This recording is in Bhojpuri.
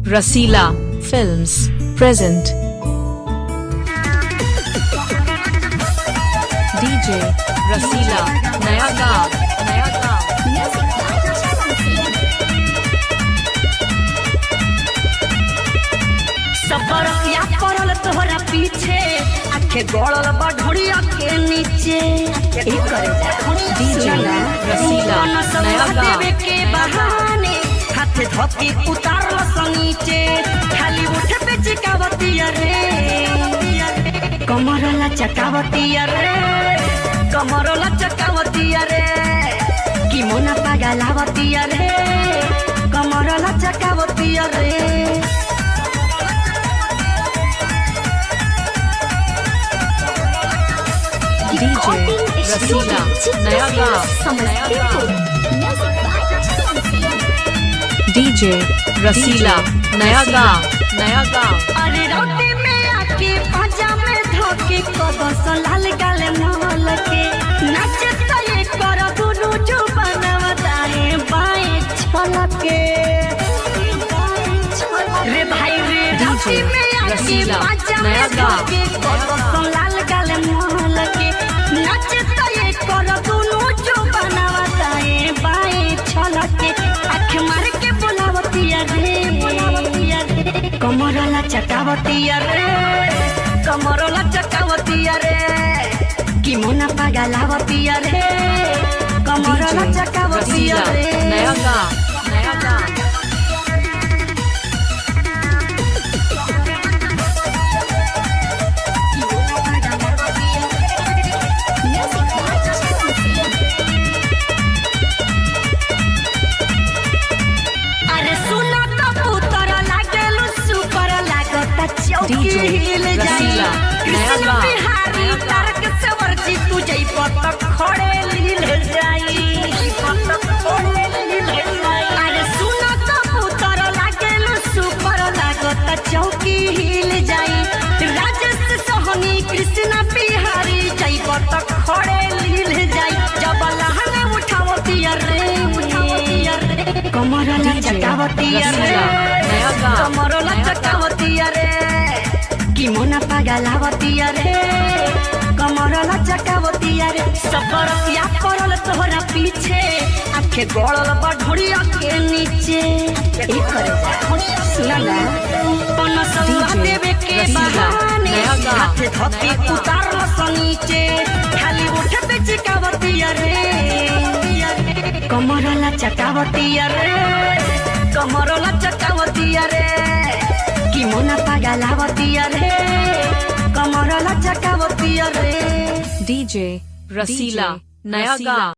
रसीला फिल्म्स प्रेजेंट डीजे रसीला नया गाँव सबरतिया पड़ल तोहरा पीछे आखे गड़ल बढ़िया के नीचे डीजे रसीला नया गाँव के बहाने हाथे धोके उतारल नीचे खाली उठे पे चिकावतिया रे कमर लचकावतिया रे कमर लचकावतिया रे कि मोना पागलावतिया रे कमर लचकावतिया रे डीजे रसीला नया गाँव डीजे रसीला नया गाँव अरे रोटी में आके पाजा में धोके कबस लाल गाले महल के नाचता ये कर दुनु जो बनवताए बाएं छलके रे भाई रे रोटी में आके पाजा में धोके कबस लाल गाले महल के नाचता ये कर दुनु जो बनवताए बाएं छलके आँख मार के बोलावतिया रे कमर लचकावतिया रे कमर लचकावतिया रे कि मोना पागलावतिया रे कमर लचकावतिया रे नया गाँव अरे सुना तो पुतर लागेलु सुपर लागता चौकी हिल जाई नया गाँव बिहारी तारक सवर जी तू जई पत खड़े लील जाई अरे सुना तो पुतर लागेलु सुपर लागता चौकी हिल जाई राजेश सोहनी कृष्ण बिहारी जई पत खड़े लील जाई जब लहंगा उठावतिया रे कमर लचकावतिया रे नया गाँव कमर लचकावतिया रे कि मोना पागलावतिया रे कमर लचकावतिया रे सबरतिया पड़ल तोहरा पीछे आखे गड़ल बढ़िया के नीचे सुना पनस देवे के बहाने हाथे धोके उतारल नीचे खाली उठे पे चिकावतिया रे कमर लचकावतिया रे कमर लचकावतिया रे कि मोना पागलावतिया रे कमर लचकावतिया रे डीजे रसीला नया गाँव